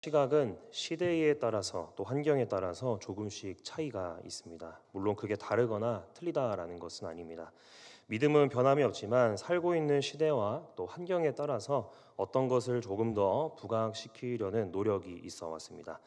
시각은 시대에 따라서 또 환경에 따라서 조금씩 차이가 있습니다. 물론 그게 다르거나 틀리다라는 것은 아닙니다. 믿음은 변함이 없지만 살고 있는 시대와 또 환경에 따라서 어떤 것을 조금 더 부각시키려는 노력이 있어 왔습니다.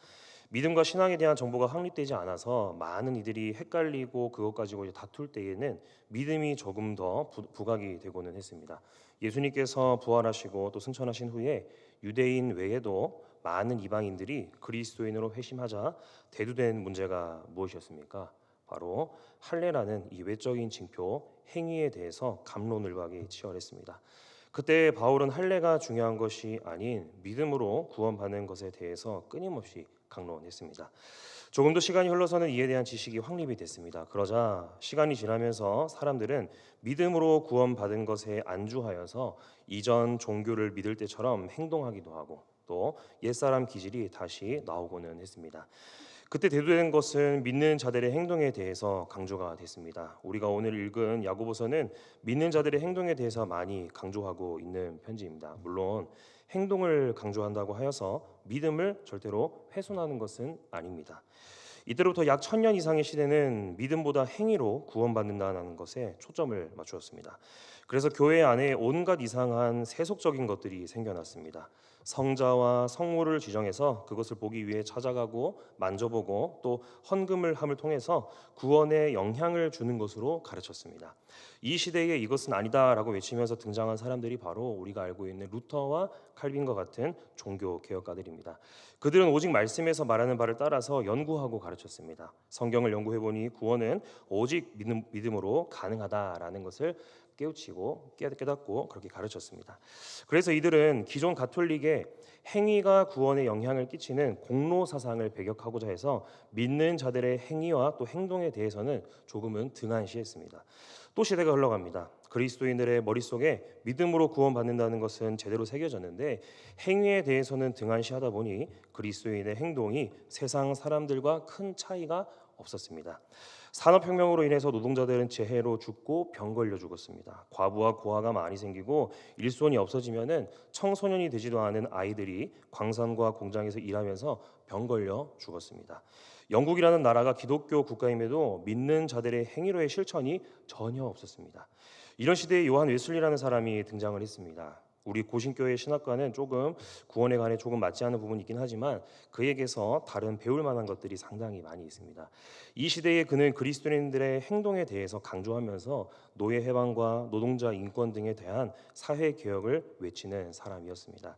믿음과 신앙에 대한 정보가 확립되지 않아서 많은 이들이 헷갈리고 그것 가지고 이제 다툴 때에는 믿음이 조금 더 부각이 되고는 했습니다. 예수님께서 부활하시고 또 승천하신 후에 유대인 외에도 많은 이방인들이 그리스도인으로 회심하자 대두된 문제가 무엇이었습니까? 바로 할례라는 이 외적인 징표 행위에 대해서 갑론을박이 치열했습니다. 그때 바울은 할례가 중요한 것이 아닌 믿음으로 구원받는 것에 대해서 끊임없이 강론했습니다. 조금 더 시간이 흘러서는 이에 대한 지식이 확립이 됐습니다. 그러자 시간이 지나면서 사람들은 믿음으로 구원받은 것에 안주하여서 이전 종교를 믿을 때처럼 행동하기도 하고 또 옛사람 기질이 다시 나오고는 했습니다. 그때 대두된 것은 믿는 자들의 행동에 대해서 강조가 됐습니다. 우리가 오늘 읽은 야고보서는 믿는 자들의 행동에 대해서 많이 강조하고 있는 편지입니다. 물론 행동을 강조한다고 하여서 믿음을 절대로 훼손하는 것은 아닙니다. 이때로부터 약 1000년 이상의 시대는 믿음보다 행위로 구원받는다는 것에 초점을 맞추었습니다. 그래서 교회 안에 온갖 이상한 세속적인 것들이 생겨났습니다. 성자와 성물을 지정해서 그것을 보기 위해 찾아가고 만져보고 또 헌금을 함을 통해서 구원에 영향을 주는 것으로 가르쳤습니다. 이 시대에 이것은 아니다라고 외치면서 등장한 사람들이 바로 우리가 알고 있는 루터와 칼빈과 같은 종교 개혁가들입니다. 그들은 오직 말씀에서 말하는 바를 따라서 연구하고 가르쳤습니다. 성경을 연구해 보니 구원은 오직 믿음으로 가능하다라는 것을 깨닫고 그렇게 가르쳤습니다. 그래서 이들은 기존 가톨릭의 행위가 구원에 영향을 끼치는 공로 사상을 배격하고자 해서 믿는 자들의 행위와 또 행동에 대해서는 조금은 등한시했습니다. 또 시대가 흘러갑니다. 그리스도인들의 머릿속에 믿음으로 구원받는다는 것은 제대로 새겨졌는데 행위에 대해서는 등한시하다 보니 그리스도인의 행동이 세상 사람들과 큰 차이가 없었습니다. 산업혁명으로 인해서 노동자들은 재해로 죽고 병 걸려 죽었습니다. 과부와 고아가 많이 생기고 일손이 없어지면은 청소년이 되지도 않은 아이들이 광산과 공장에서 일하면서 병 걸려 죽었습니다. 영국이라는 나라가 기독교 국가임에도 믿는 자들의 행위로의 실천이 전혀 없었습니다. 이런 시대에 요한 웨슬리라는 사람이 등장을 했습니다. 우리 고신교회 신학과는 조금 구원에 관해 조금 맞지 않는 부분이 있긴 하지만 그에게서 다른 배울 만한 것들이 상당히 많이 있습니다. 이 시대에 그는 그리스도인들의 행동에 대해서 강조하면서 노예 해방과 노동자 인권 등에 대한 사회 개혁을 외치는 사람이었습니다.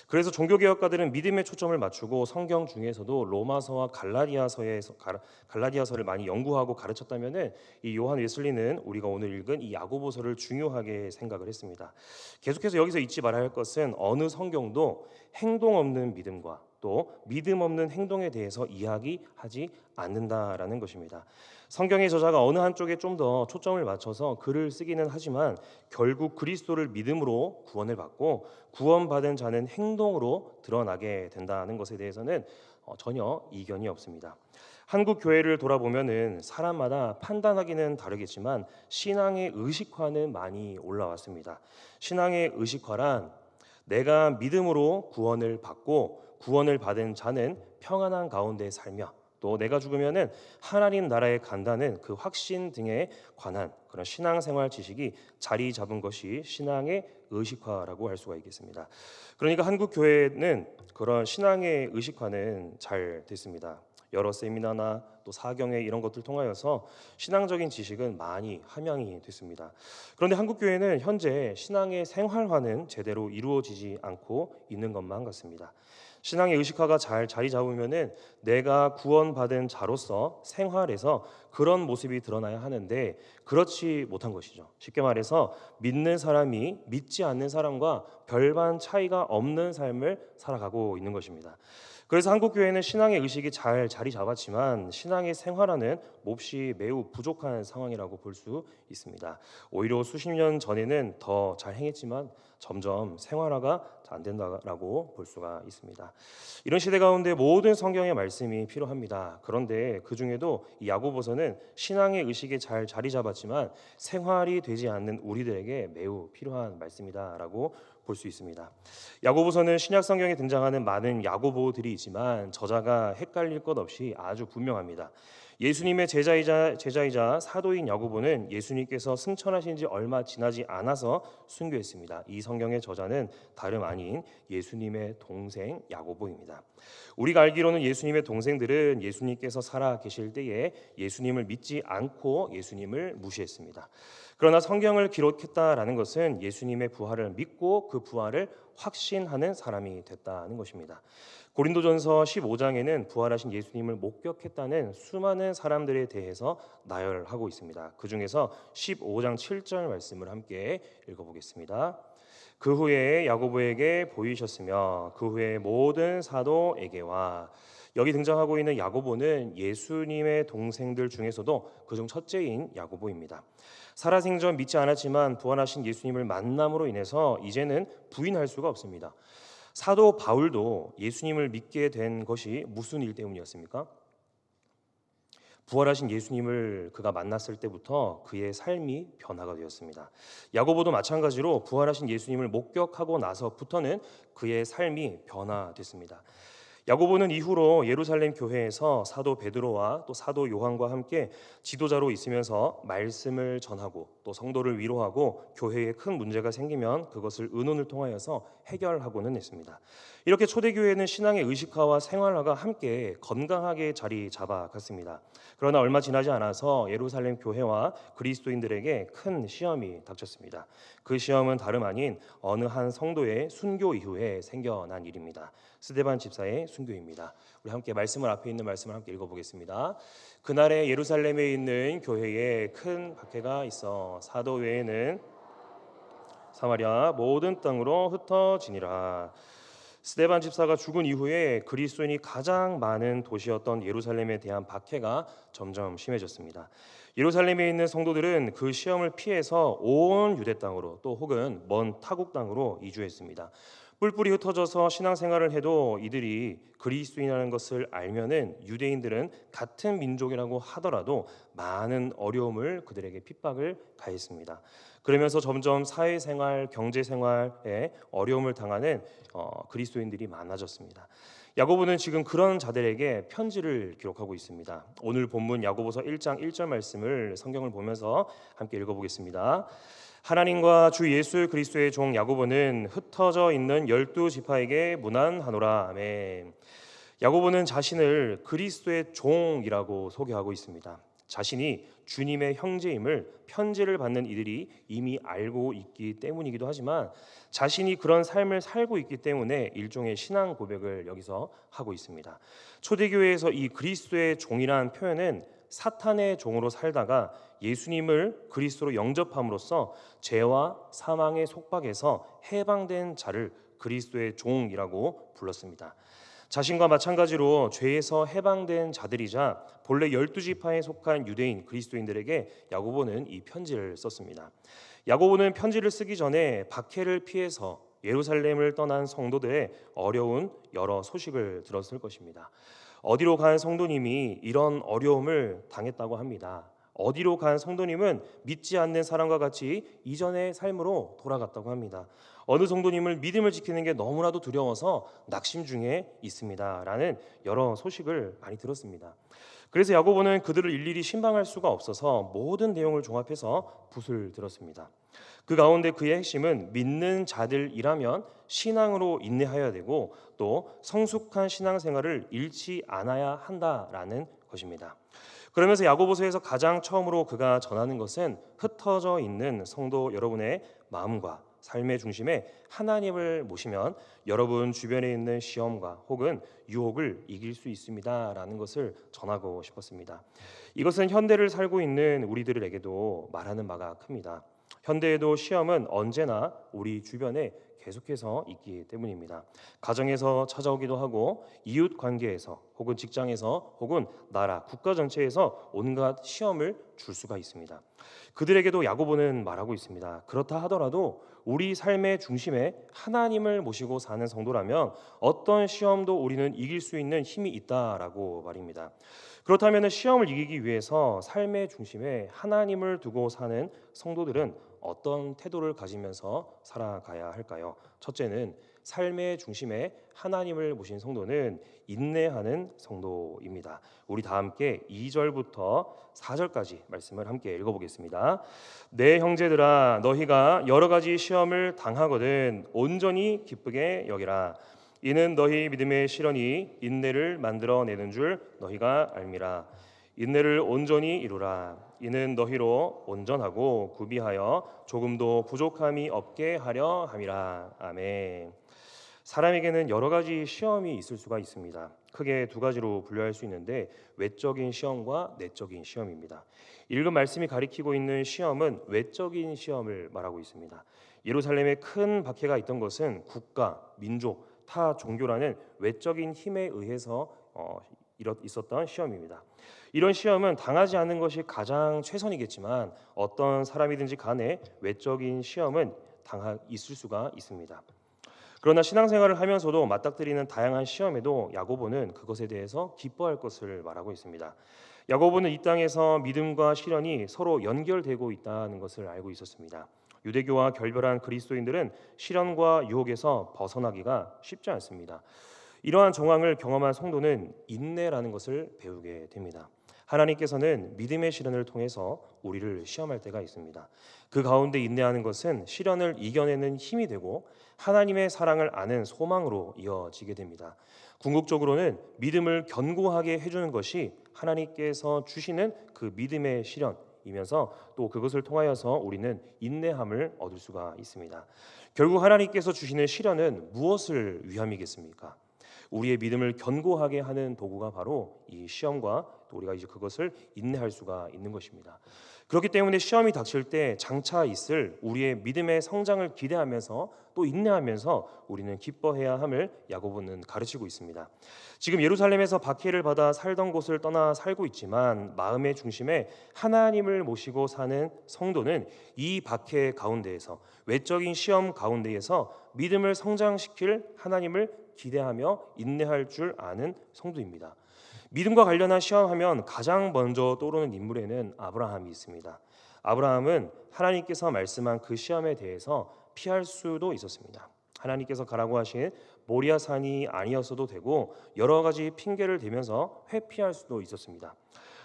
그래서 종교 개혁가들은 믿음에 초점을 맞추고 성경 중에서도 로마서와 갈라디아서를 많이 연구하고 가르쳤다면은 이 요한 웨슬리는 우리가 오늘 읽은 이 야고보서를 중요하게 생각을 했습니다. 계속해서 여기서 잊지 말아야 할 것은 어느 성경도 행동 없는 믿음과 또 믿음 없는 행동에 대해서 이야기하지 않는다라는 것입니다. 성경의 저자가 어느 한쪽에 좀 더 초점을 맞춰서 글을 쓰기는 하지만 결국 그리스도를 믿음으로 구원을 받고 구원받은 자는 행동으로 드러나게 된다는 것에 대해서는 전혀 이견이 없습니다. 한국 교회를 돌아보면은 사람마다 판단하기는 다르겠지만 신앙의 의식화는 많이 올라왔습니다. 신앙의 의식화란 내가 믿음으로 구원을 받고 구원을 받은 자는 평안한 가운데 살며 또 내가 죽으면은 하나님 나라에 간다는 그 확신 등에 관한 그런 신앙생활 지식이 자리 잡은 것이 신앙의 의식화라고 할 수가 있겠습니다. 그러니까 한국 교회는 그런 신앙의 의식화는 잘 됐습니다. 여러 세미나나 또 사경회 이런 것들 통하여서 신앙적인 지식은 많이 함양이 됐습니다. 그런데 한국 교회는 현재 신앙의 생활화는 제대로 이루어지지 않고 있는 것만 같습니다. 신앙의 의식화가 잘 자리 잡으면은 내가 구원받은 자로서 생활에서 그런 모습이 드러나야 하는데 그렇지 못한 것이죠. 쉽게 말해서 믿는 사람이 믿지 않는 사람과 별반 차이가 없는 삶을 살아가고 있는 것입니다. 그래서 한국 교회는 신앙의 의식이 잘 자리 잡았지만 신앙의 생활화는 몹시 매우 부족한 상황이라고 볼 수 있습니다. 오히려 수십 년 전에는 더 잘 행했지만 점점 생활화가 안 된다라고 볼 수가 있습니다. 이런 시대 가운데 모든 성경의 말씀이 필요합니다. 그런데 그 중에도 이 야고보서는 신앙의 의식이 잘 자리 잡았지만 생활이 되지 않는 우리들에게 매우 필요한 말씀이다라고 볼 수 있습니다. 야고보서는 신약 성경에 등장하는 많은 야고보들이 있지만 저자가 헷갈릴 것 없이 아주 분명합니다. 예수님의 제자이자 사도인 야고보는 예수님께서 승천하신 지 얼마 지나지 않아서 순교했습니다. 이 성경의 저자는 다름 아닌 예수님의 동생 야고보입니다. 우리가 알기로는 예수님의 동생들은 예수님께서 살아 계실 때에 예수님을 믿지 않고 예수님을 무시했습니다. 그러나 성경을 기록했다라는 것은 예수님의 부활을 믿고 그 부활을 확신하는 사람이 됐다는 것입니다. 고린도전서 15장에는 부활하신 예수님을 목격했다는 수많은 사람들에 대해서 나열하고 있습니다. 그 중에서 15장 7절 말씀을 함께 읽어보겠습니다. 그 후에 야고보에게 보이셨으며 그 후에 모든 사도에게와, 여기 등장하고 있는 야고보는 예수님의 동생들 중에서도 그중 첫째인 야고보입니다. 살아생전 믿지 않았지만 부활하신 예수님을 만남으로 인해서 이제는 부인할 수가 없습니다. 사도 바울도 예수님을 믿게 된 것이 무슨 일 때문이었습니까? 부활하신 예수님을 그가 만났을 때부터 그의 삶이 변화가 되었습니다. 야고보도 마찬가지로 부활하신 예수님을 목격하고 나서부터는 그의 삶이 변화됐습니다. 야고보는 이후로 예루살렘 교회에서 사도 베드로와 또 사도 요한과 함께 지도자로 있으면서 말씀을 전하고 또 성도를 위로하고 교회에 큰 문제가 생기면 그것을 의논을 통하여서 해결하고는 했습니다. 이렇게 초대교회는 신앙의 의식화와 생활화가 함께 건강하게 자리 잡아갔습니다. 그러나 얼마 지나지 않아서 예루살렘 교회와 그리스도인들에게 큰 시험이 닥쳤습니다. 그 시험은 다름 아닌 어느 한 성도의 순교 이후에 생겨난 일입니다. 스데반 집사의 순교입니다. 우리 함께 말씀을 앞에 있는 말씀을 함께 읽어보겠습니다. 그날에 예루살렘에 있는 교회에 큰 박해가 있어 사도 외에는 사마리아 모든 땅으로 흩어지니라. 스데반 집사가 죽은 이후에 그리스도인이 가장 많은 도시였던 예루살렘에 대한 박해가 점점 심해졌습니다. 예루살렘에 있는 성도들은 그 시험을 피해서 온 유대 땅으로 또 혹은 먼 타국 땅으로 이주했습니다. 뿔뿔이 흩어져서 신앙생활을 해도 이들이 그리스도인이라는 것을 알면은 유대인들은 같은 민족이라고 하더라도 많은 어려움을 그들에게 핍박을 가했습니다. 그러면서 점점 사회생활, 경제생활에 어려움을 당하는 그리스도인들이 많아졌습니다. 야고보는 지금 그런 자들에게 편지를 기록하고 있습니다. 오늘 본문 야고보서 1장 1절 말씀을 성경을 보면서 함께 읽어보겠습니다. 하나님과 주 예수 그리스도의 종 야고보는 흩어져 있는 12지파에게 문안하노라. 아멘. 야고보는 자신을 그리스도의 종이라고 소개하고 있습니다. 자신이 주님의 형제임을 편지를 받는 이들이 이미 알고 있기 때문이기도 하지만 자신이 그런 삶을 살고 있기 때문에 일종의 신앙 고백을 여기서 하고 있습니다. 초대교회에서 이 그리스도의 종이라는 표현은 사탄의 종으로 살다가 예수님을 그리스도로 영접함으로써 죄와 사망의 속박에서 해방된 자를 그리스도의 종이라고 불렀습니다. 자신과 마찬가지로 죄에서 해방된 자들이자 본래 12지파에 속한 유대인 그리스도인들에게 야고보는 이 편지를 썼습니다. 야고보는 편지를 쓰기 전에 박해를 피해서 예루살렘을 떠난 성도들의 어려운 여러 소식을 들었을 것입니다. 어디로 간 성도님이 이런 어려움을 당했다고 합니다. 어디로 간 성도님은 믿지 않는 사람과 같이 이전의 삶으로 돌아갔다고 합니다. 어느 성도님을 믿음을 지키는 게 너무나도 두려워서 낙심 중에 있습니다. 라는 여러 소식을 많이 들었습니다. 그래서 야고보는 그들을 일일이 신방할 수가 없어서 모든 내용을 종합해서 붓을 들었습니다. 그 가운데 그의 핵심은 믿는 자들이라면 신앙으로 인내해야 되고 또 성숙한 신앙생활을 잃지 않아야 한다라는 것입니다. 그러면서 야고보서에서 가장 처음으로 그가 전하는 것은 흩어져 있는 성도 여러분의 마음과 삶의 중심에 하나님을 모시면 여러분 주변에 있는 시험과 혹은 유혹을 이길 수 있습니다라는 것을 전하고 싶었습니다. 이것은 현대를 살고 있는 우리들에게도 말하는 바가 큽니다. 현대에도 시험은 언제나 우리 주변에 계속해서 있기 때문입니다. 가정에서 찾아오기도 하고 이웃 관계에서 혹은 직장에서 혹은 나라, 국가 전체에서 온갖 시험을 줄 수가 있습니다. 그들에게도 야고보는 말하고 있습니다. 그렇다 하더라도 우리 삶의 중심에 하나님을 모시고 사는 성도라면 어떤 시험도 우리는 이길 수 있는 힘이 있다라고 말입니다. 그렇다면 시험을 이기기 위해서 삶의 중심에 하나님을 두고 사는 성도들은 어떤 태도를 가지면서 살아가야 할까요? 첫째는 삶의 중심에 하나님을 모신 성도는 인내하는 성도입니다. 우리 다 함께 2절부터 4절까지 말씀을 함께 읽어보겠습니다. 내 형제들아 너희가 여러 가지 시험을 당하거든 온전히 기쁘게 여기라. 이는 너희 믿음의 시련이 인내를 만들어내는 줄 너희가 알미라. 인내를 온전히 이루라. 이는 너희로 온전하고 구비하여 조금도 부족함이 없게 하려 함이라. 아멘. 사람에게는 여러 가지 시험이 있을 수가 있습니다. 크게 두 가지로 분류할 수 있는데 외적인 시험과 내적인 시험입니다. 읽은 말씀이 가리키고 있는 시험은 외적인 시험을 말하고 있습니다. 예루살렘에 큰 박해가 있던 것은 국가, 민족, 타 종교라는 외적인 힘에 의해서 있었던 시험입니다. 이런 시험은 당하지 않는 것이 가장 최선이겠지만 어떤 사람이든지 간에 외적인 시험은 있을 수가 있습니다. 그러나 신앙생활을 하면서도 맞닥뜨리는 다양한 시험에도 야고보는 그것에 대해서 기뻐할 것을 말하고 있습니다. 야고보는 이 땅에서 믿음과 시련이 서로 연결되고 있다는 것을 알고 있었습니다. 유대교와 결별한 그리스도인들은 시련과 유혹에서 벗어나기가 쉽지 않습니다. 이러한 정황을 경험한 성도는 인내라는 것을 배우게 됩니다. 하나님께서는 믿음의 시련을 통해서 우리를 시험할 때가 있습니다. 그 가운데 인내하는 것은 시련을 이겨내는 힘이 되고 하나님의 사랑을 아는 소망으로 이어지게 됩니다. 궁극적으로는 믿음을 견고하게 해주는 것이 하나님께서 주시는 그 믿음의 시련이면서 또 그것을 통하여서 우리는 인내함을 얻을 수가 있습니다. 결국 하나님께서 주시는 시련은 무엇을 위함이겠습니까? 우리의 믿음을 견고하게 하는 도구가 바로 이 시험과 또 우리가 이제 그것을 인내할 수가 있는 것입니다. 그렇기 때문에 시험이 닥칠 때 장차 있을 우리의 믿음의 성장을 기대하면서 또 인내하면서 우리는 기뻐해야 함을 야고보는 가르치고 있습니다. 지금 예루살렘에서 박해를 받아 살던 곳을 떠나 살고 있지만 마음의 중심에 하나님을 모시고 사는 성도는 이 박해 가운데에서 외적인 시험 가운데에서 믿음을 성장시킬 하나님을 기대하며 인내할 줄 아는 성도입니다. 믿음과 관련한 시험하면 가장 먼저 떠오르는 인물에는 아브라함이 있습니다. 아브라함은 하나님께서 말씀한 그 시험에 대해서 피할 수도 있었습니다. 하나님께서 가라고 하신 모리아산이 아니었어도 되고 여러 가지 핑계를 대면서 회피할 수도 있었습니다.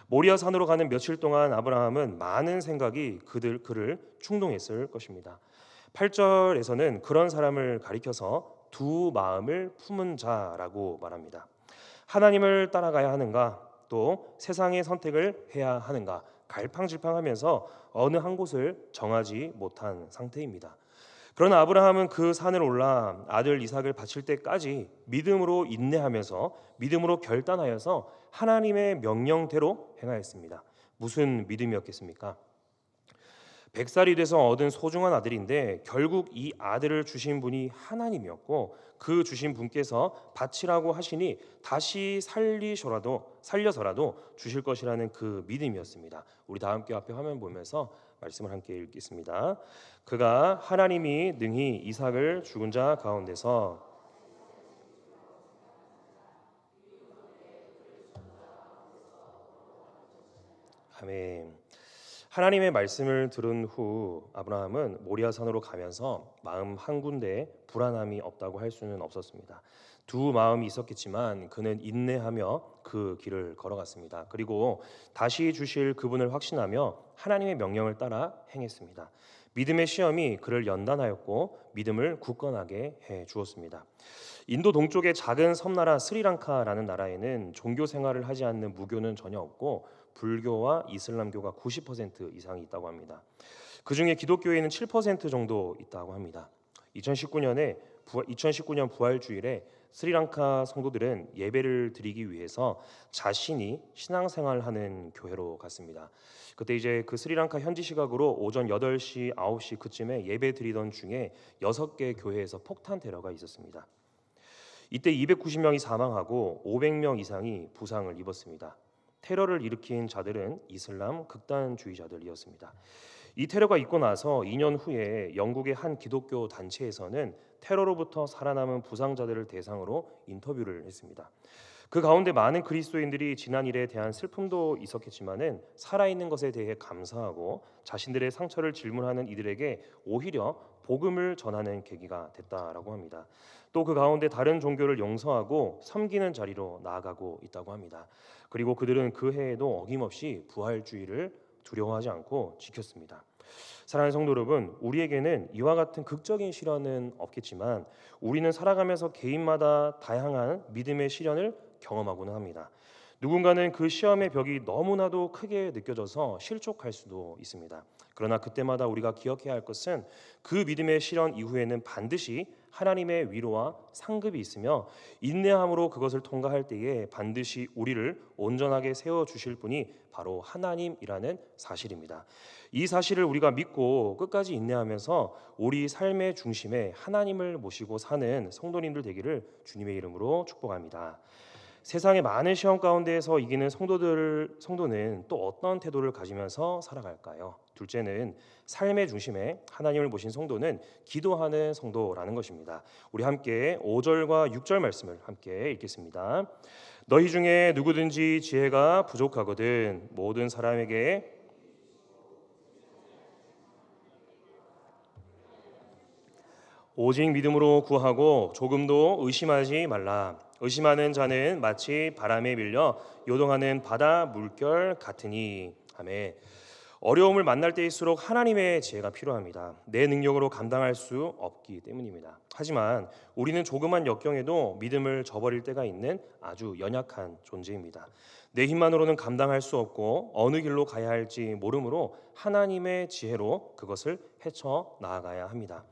모리아산으로 가는 며칠 동안 아브라함은 많은 생각이 그를 충동했을 것입니다. 8절에서는 그런 사람을 가리켜서 두 마음을 품은 자라고 말합니다. 하나님을 따라가야 하는가 또 세상의 선택을 해야 하는가 갈팡질팡하면서 어느 한 곳을 정하지 못한 상태입니다. 그러나 아브라함은 그 산을 올라 아들 이삭을 바칠 때까지 믿음으로 인내하면서 믿음으로 결단하여서 하나님의 명령대로 행하였습니다. 무슨 믿음이었겠습니까? 100살이 돼서 얻은 소중한 아들인데 결국 이 아들을 주신 분이 하나님이었고 그 주신 분께서 바치라고 하시니 다시 살려서라도 주실 것이라는 그 믿음이었습니다. 우리 다 함께 앞에 화면 보면서 말씀을 함께 읽겠습니다. 그가 하나님이 능히 이삭을 죽은 자 가운데서 아멘. 하나님의 말씀을 들은 후 아브라함은 모리아산으로 가면서 마음 한 군데에 불안함이 없다고 할 수는 없었습니다. 두 마음이 있었겠지만 그는 인내하며 그 길을 걸어갔습니다. 그리고 다시 주실 그분을 확신하며 하나님의 명령을 따라 행했습니다. 믿음의 시험이 그를 연단하였고 믿음을 굳건하게 해 주었습니다. 인도 동쪽의 작은 섬나라 스리랑카라는 나라에는 종교 생활을 하지 않는 무교는 전혀 없고 불교와 이슬람교가 90% 이상이 있다고 합니다. 그중에 기독교에는 7% 정도 있다고 합니다. 2019년 부활주일에 스리랑카 성도들은 예배를 드리기 위해서 자신이 신앙생활을 하는 교회로 갔습니다. 그때 이제 그 스리랑카 현지 시각으로 오전 8시, 9시 그쯤에 예배 드리던 중에 6개 교회에서 폭탄 테러가 있었습니다. 이때 290명이 사망하고 500명 이상이 부상을 입었습니다. 테러를 일으킨 자들은 이슬람 극단주의자들이었습니다. 이 테러가 있고 나서 2년 후에 영국의 한 기독교 단체에서는 테러로부터 살아남은 부상자들을 대상으로 인터뷰를 했습니다. 그 가운데 많은 그리스도인들이 지난 일에 대한 슬픔도 있었겠지만은 살아있는 것에 대해 감사하고 자신들의 상처를 질문하는 이들에게 오히려 복음을 전하는 계기가 됐다라고 합니다. 또 그 가운데 다른 종교를 용서하고 섬기는 자리로 나아가고 있다고 합니다. 그리고 그들은 그 해에도 어김없이 부활주의를 두려워하지 않고 지켰습니다. 사랑하는 성도 여러분, 우리에게는 이와 같은 극적인 시련은 없겠지만 우리는 살아가면서 개인마다 다양한 믿음의 시련을 경험하고는 합니다. 누군가는 그 시험의 벽이 너무나도 크게 느껴져서 실족할 수도 있습니다. 그러나 그때마다 우리가 기억해야 할 것은 그 믿음의 시련 이후에는 반드시 하나님의 위로와 상급이 있으며 인내함으로 그것을 통과할 때에 반드시 우리를 온전하게 세워 주실 분이 바로 하나님이라는 사실입니다. 이 사실을 우리가 믿고 끝까지 인내하면서 우리 삶의 중심에 하나님을 모시고 사는 성도님들 되기를 주님의 이름으로 축복합니다. 세상의 많은 시험 가운데에서 이기는 성도는 또 어떤 태도를 가지면서 살아갈까요? 둘째는 삶의 중심에 하나님을 모신 성도는 기도하는 성도라는 것입니다. 우리 함께 5절과 6절 말씀을 함께 읽겠습니다. 너희 중에 누구든지 지혜가 부족하거든 모든 사람에게 오직 믿음으로 구하고 조금도 의심하지 말라. 의심하는 자는 마치 바람에 밀려 요동하는 바다 물결 같으니. 아멘. 어려움을 만날 때일수록 하나님의 지혜가 필요합니다. 내 능력으로 감당할 수 없기 때문입니다. 하지만 우리는 조그만 역경에도 믿음을 저버릴 때가 있는 아주 연약한 존재입니다. 내 힘만으로는 감당할 수 없고 어느 길로 가야 할지 모르므로 하나님의 지혜로 그것을 헤쳐 나아가야 합니다.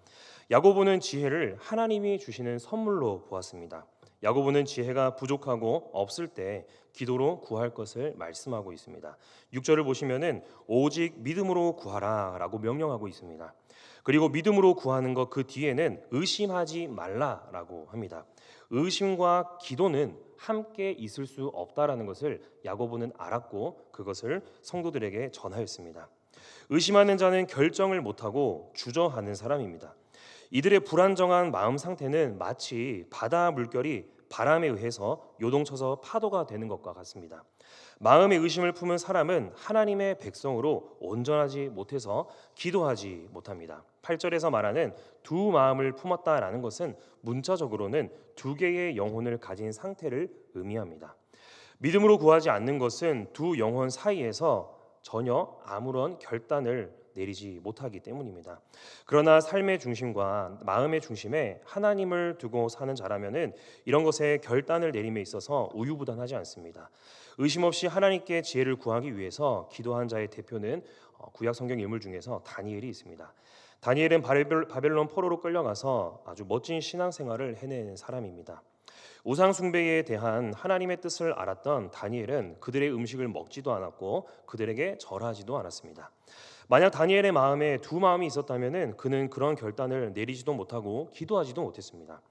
야고보는 지혜를 하나님이 주시는 선물로 보았습니다. 야고보는 지혜가 부족하고 없을 때 기도로 구할 것을 말씀하고 있습니다. 6절을 보시면은 오직 믿음으로 구하라라고 명령하고 있습니다. 그리고 믿음으로 구하는 것 그 뒤에는 의심하지 말라라고 합니다. 의심과 기도는 함께 있을 수 없다라는 것을 야고보는 알았고 그것을 성도들에게 전하였습니다. 의심하는 자는 결정을 못하고 주저하는 사람입니다. 이들의 불안정한 마음 상태는 마치 바다 물결이 바람에 의해서 요동쳐서 파도가 되는 것과 같습니다. 마음의 의심을 품은 사람은 하나님의 백성으로 온전하지 못해서 기도하지 못합니다. 8절에서 말하는 두 마음을 품었다라는 것은 문자적으로는 두 개의 영혼을 가진 상태를 의미합니다. 믿음으로 구하지 않는 것은 두 영혼 사이에서 전혀 아무런 결단을 내리지 못하기 때문입니다. 그러나 삶의 중심과 마음의 중심에 하나님을 두고 사는 자라면은 이런 것에 결단을 내림에 있어서 우유부단하지 않습니다. 의심 없이 하나님께 지혜를 구하기 위해서 기도한 자의 대표는 구약 성경 인물 중에서 다니엘이 있습니다. 다니엘은 바벨론 포로로 끌려가서 아주 멋진 신앙생활을 해낸 사람입니다. 우상 숭배에 대한 하나님의 뜻을 알았던 다니엘은 그들의 음식을 먹지도 않았고 그들에게 절하지도 않았습니다. 만약 다니엘의 마음에 두 마음이 있었다면은 그는 그런 결단을 내리지도 못하고 기도하지도 못했습니다.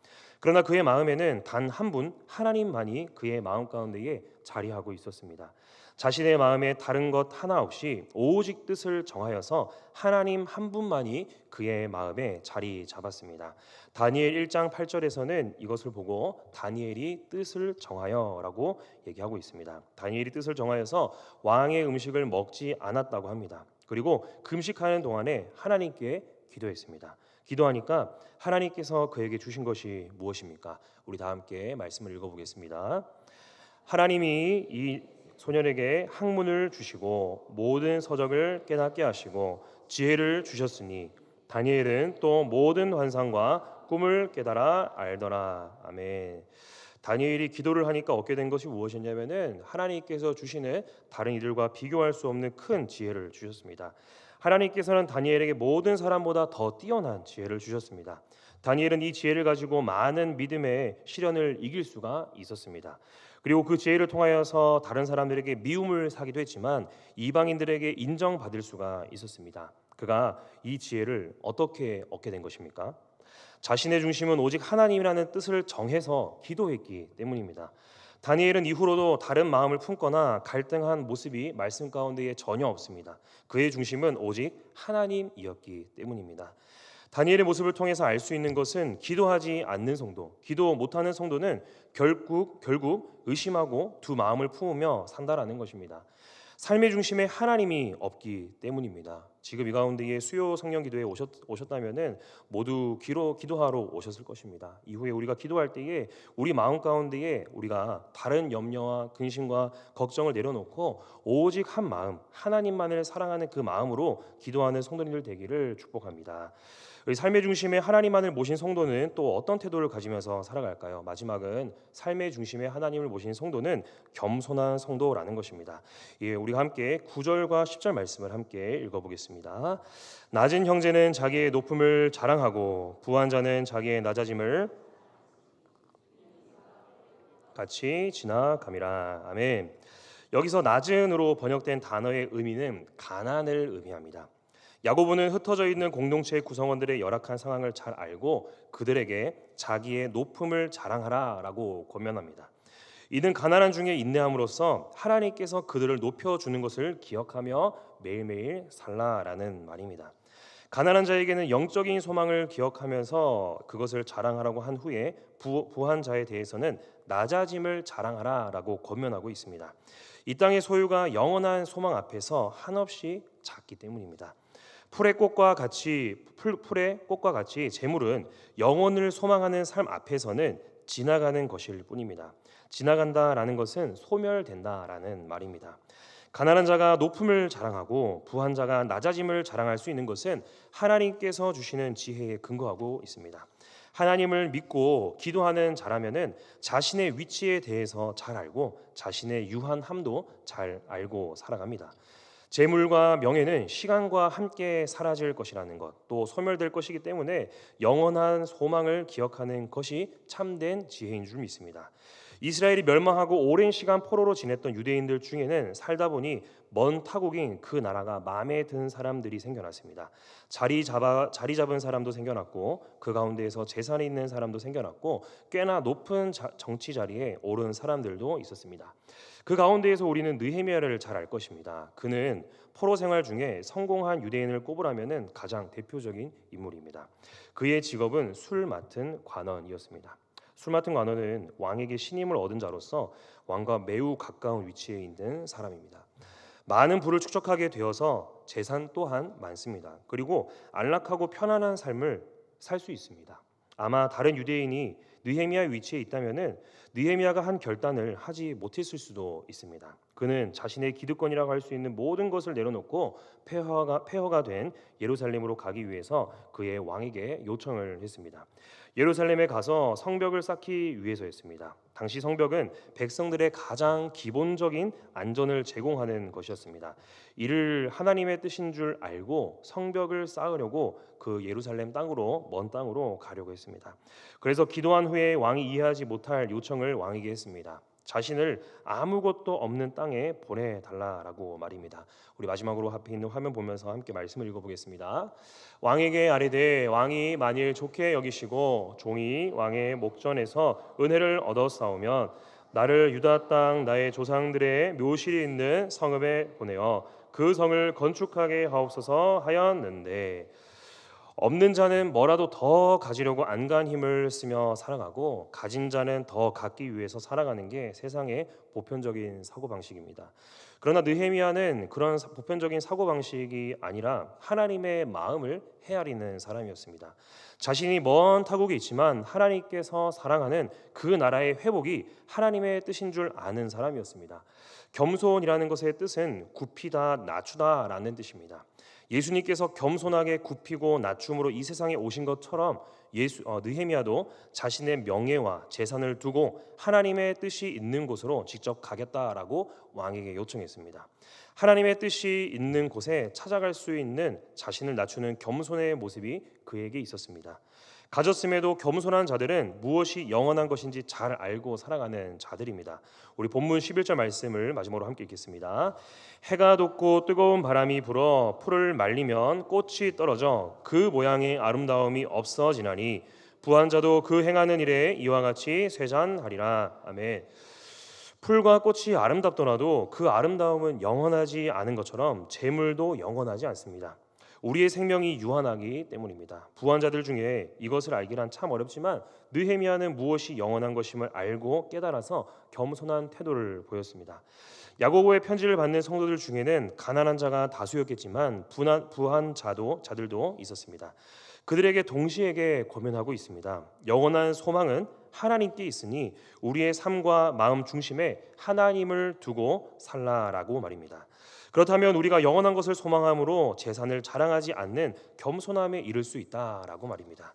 그러나 그의 마음에는 단 한 분 하나님만이 그의 마음 가운데에 자리하고 있었습니다. 자신의 마음에 다른 것 하나 없이 오직 뜻을 정하여서 하나님 한 분만이 그의 마음에 자리 잡았습니다. 다니엘 1장 8절에서는 이것을 보고 다니엘이 뜻을 정하여라고 얘기하고 있습니다. 다니엘이 뜻을 정하여서 왕의 음식을 먹지 않았다고 합니다. 그리고 금식하는 동안에 하나님께 기도했습니다. 기도하니까 하나님께서 그에게 주신 것이 무엇입니까? 우리 다 함께 말씀을 읽어보겠습니다. 하나님이 이 소년에게 학문을 주시고 모든 서적을 깨닫게 하시고 지혜를 주셨으니 다니엘은 또 모든 환상과 꿈을 깨달아 알더라. 아멘. 다니엘이 기도를 하니까 얻게 된 것이 무엇이냐면은 하나님께서 주시는 다른 이들과 비교할 수 없는 큰 지혜를 주셨습니다. 하나님께서는 다니엘에게 모든 사람보다 더 뛰어난 지혜를 주셨습니다. 다니엘은 이 지혜를 가지고 많은 믿음의 시련을 이길 수가 있었습니다. 그리고 그 지혜를 통하여서 다른 사람들에게 미움을 사기도 했지만 이방인들에게 인정받을 수가 있었습니다. 그가 이 지혜를 어떻게 얻게 된 것입니까? 자신의 중심은 오직 하나님이라는 뜻을 정해서 기도했기 때문입니다. 다니엘은 이후로도 다른 마음을 품거나 갈등한 모습이 말씀 가운데에 전혀 없습니다. 그의 중심은 오직 하나님이었기 때문입니다. 다니엘의 모습을 통해서 알 수 있는 것은 기도하지 않는 성도, 기도 못하는 성도는 결국 의심하고 두 마음을 품으며 산다라는 것입니다. 삶의 중심에 하나님이 없기 때문입니다. 지금 이 가운데에 수요 성령 기도에 오셨다면은 모두 기도하러 오셨을 것입니다. 이후에 우리가 기도할 때에 우리 마음 가운데에 우리가 다른 염려와 근심과 걱정을 내려놓고 오직 한 마음, 하나님만을 사랑하는 그 마음으로 기도하는 성도님들 되기를 축복합니다. 우리 삶의 중심에 하나님만을 모신 성도는 또 어떤 태도를 가지면서 살아갈까요? 마지막은 삶의 중심에 하나님을 모신 성도는 겸손한 성도라는 것입니다. 예, 우리가 함께 9절과 10절 말씀을 함께 읽어보겠습니다. 낮은 형제는 자기의 높음을 자랑하고 부한 자는 자기의 낮아짐을 같이 지나감이라. 아멘. 여기서 낮은으로 번역된 단어의 의미는 가난을 의미합니다. 야고보는 흩어져 있는 공동체의 구성원들의 열악한 상황을 잘 알고 그들에게 자기의 높음을 자랑하라라고 권면합니다. 이는 가난한 중에 인내함으로써 하나님께서 그들을 높여주는 것을 기억하며 매일매일 살라라는 말입니다. 가난한 자에게는 영적인 소망을 기억하면서 그것을 자랑하라고 한 후에 부한 자에 대해서는 낮아짐을 자랑하라라고 권면하고 있습니다. 이 땅의 소유가 영원한 소망 앞에서 한없이 작기 때문입니다. 풀의 꽃과 같이 재물은 영혼을 소망하는 삶 앞에서는 지나가는 것일 뿐입니다. 지나간다라는 것은 소멸된다라는 말입니다. 가난한 자가 높음을 자랑하고 부한 자가 낮아짐을 자랑할 수 있는 것은 하나님께서 주시는 지혜에 근거하고 있습니다. 하나님을 믿고 기도하는 자라면은 자신의 위치에 대해서 잘 알고 자신의 유한함도 잘 알고 살아갑니다. 재물과 명예는 시간과 함께 사라질 것이라는 것, 또 소멸될 것이기 때문에 영원한 소망을 기억하는 것이 참된 지혜인 줄 믿습니다. 이스라엘이 멸망하고 오랜 시간 포로로 지냈던 유대인들 중에는 살다 보니 먼 타국인 그 나라가 마음에 든 사람들이 생겨났습니다. 자리 잡은 사람도 생겨났고 그 가운데에서 재산이 있는 사람도 생겨났고 꽤나 높은 정치 자리에 오른 사람들도 있었습니다. 그 가운데에서 우리는 느헤미야를 잘 알 것입니다. 그는 포로 생활 중에 성공한 유대인을 꼽으라면은 가장 대표적인 인물입니다. 그의 직업은 술 맡은 관원이었습니다. 술 맡은 관원은 왕에게 신임을 얻은 자로서 왕과 매우 가까운 위치에 있는 사람입니다. 많은 부를 축적하게 되어서 재산 또한 많습니다. 그리고 안락하고 편안한 삶을 살 수 있습니다. 아마 다른 유대인이 느헤미야 위치에 있다면은 느헤미야가 한 결단을 하지 못했을 수도 있습니다. 그는 자신의 기득권이라고 할 수 있는 모든 것을 내려놓고 폐허가 된 예루살렘으로 가기 위해서 그의 왕에게 요청을 했습니다. 예루살렘에 가서 성벽을 쌓기 위해서였습니다. 당시 성벽은 백성들의 가장 기본적인 안전을 제공하는 것이었습니다. 이를 하나님의 뜻인 줄 알고 성벽을 쌓으려고 그 예루살렘 땅으로 먼 땅으로 가려고 했습니다. 그래서 기도한 후에 왕이 이해하지 못할 요청을 왕에게 했습니다. 자신을 아무것도 없는 땅에 보내달라라고 말입니다. 우리 마지막으로 앞에 있는 화면 보면서 함께 말씀을 읽어보겠습니다. 왕에게 아뢰되 왕이 만일 좋게 여기시고 종이 왕의 목전에서 은혜를 얻어싸우면 나를 유다 땅 나의 조상들의 묘실이 있는 성읍에 보내어 그 성을 건축하게 하옵소서 하였는데 없는 자는 뭐라도 더 가지려고 안간 힘을 쓰며 살아가고 가진 자는 더 갖기 위해서 살아가는 게 세상의 보편적인 사고방식입니다. 그러나 느헤미야는 그런 보편적인 사고방식이 아니라 하나님의 마음을 헤아리는 사람이었습니다. 자신이 먼 타국에 있지만 하나님께서 사랑하는 그 나라의 회복이 하나님의 뜻인 줄 아는 사람이었습니다. 겸손이라는 것의 뜻은 굽히다, 낮추다라는 뜻입니다. 예수님께서 겸손하게 굽히고 낮춤으로 이 세상에 오신 것처럼 느헤미야도 자신의 명예와 재산을 두고 하나님의 뜻이 있는 곳으로 직접 가겠다라고 왕에게 요청했습니다. 하나님의 뜻이 있는 곳에 찾아갈 수 있는 자신을 낮추는 겸손의 모습이 그에게 있었습니다. 가졌음에도 겸손한 자들은 무엇이 영원한 것인지 잘 알고 살아가는 자들입니다. 우리 본문 11절 말씀을 마지막으로 함께 읽겠습니다. 해가 돋고 뜨거운 바람이 불어 풀을 말리면 꽃이 떨어져 그 모양의 아름다움이 없어지나니 부한 자도 그 행하는 일에 이와 같이 쇠잔하리라. 아멘. 풀과 꽃이 아름답더라도 그 아름다움은 영원하지 않은 것처럼 재물도 영원하지 않습니다. 우리의 생명이 유한하기 때문입니다. 부한 자들 중에 이것을 알기란 참 어렵지만 느헤미야는 무엇이 영원한 것임을 알고 깨달아서 겸손한 태도를 보였습니다. 야고보의 편지를 받는 성도들 중에는 가난한 자가 다수였겠지만 부한 자들도 있었습니다. 그들에게 동시에게 고면하고 있습니다. 영원한 소망은 하나님께 있으니 우리의 삶과 마음 중심에 하나님을 두고 살라라고 말입니다. 그렇다면 우리가 영원한 것을 소망함으로 재산을 자랑하지 않는 겸손함에 이를 수 있다라고 말입니다.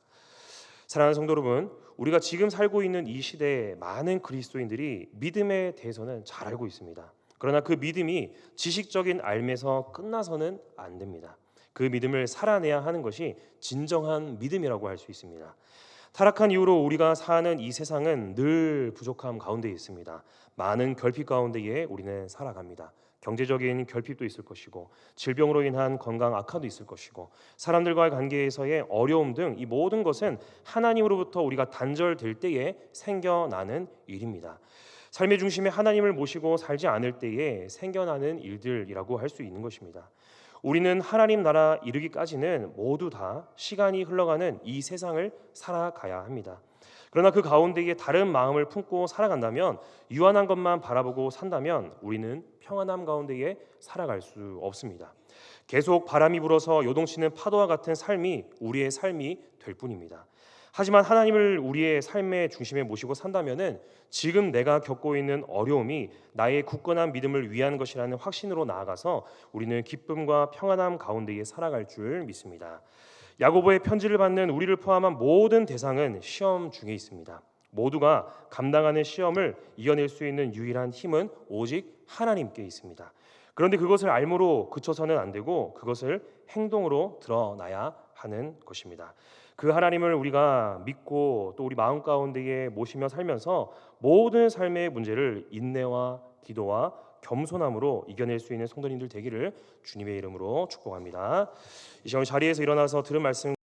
사랑하는 성도 여러분, 우리가 지금 살고 있는 이 시대에 많은 그리스도인들이 믿음에 대해서는 잘 알고 있습니다. 그러나 그 믿음이 지식적인 알매서 끝나서는 안 됩니다. 그 믿음을 살아내야 하는 것이 진정한 믿음이라고 할 수 있습니다. 타락한 이후로 우리가 사는 이 세상은 늘 부족함 가운데 있습니다. 많은 결핍 가운데에 우리는 살아갑니다. 경제적인 결핍도 있을 것이고 질병으로 인한 건강 악화도 있을 것이고 사람들과의 관계에서의 어려움 등 이 모든 것은 하나님으로부터 우리가 단절될 때에 생겨나는 일입니다. 삶의 중심에 하나님을 모시고 살지 않을 때에 생겨나는 일들이라고 할 수 있는 것입니다. 우리는 하나님 나라 이르기까지는 모두 다 시간이 흘러가는 이 세상을 살아가야 합니다. 그러나 그 가운데에 다른 마음을 품고 살아간다면, 유한한 것만 바라보고 산다면 우리는 평안함 가운데에 살아갈 수 없습니다. 계속 바람이 불어서 요동치는 파도와 같은 삶이 우리의 삶이 될 뿐입니다. 하지만 하나님을 우리의 삶의 중심에 모시고 산다면은 지금 내가 겪고 있는 어려움이 나의 굳건한 믿음을 위한 것이라는 확신으로 나아가서 우리는 기쁨과 평안함 가운데에 살아갈 줄 믿습니다. 야고보의 편지를 받는 우리를 포함한 모든 대상은 시험 중에 있습니다. 모두가 감당하는 시험을 이겨낼 수 있는 유일한 힘은 오직 하나님께 있습니다. 그런데 그것을 알므로 그쳐서는 안 되고 그것을 행동으로 드러나야 하는 것입니다. 그 하나님을 우리가 믿고 또 우리 마음 가운데에 모시며 살면서 모든 삶의 문제를 인내와 기도와 겸손함으로 이겨낼 수 있는 성도님들 되기를 주님의 이름으로 축복합니다. 이 시간 자리에서 일어나서 들은 말씀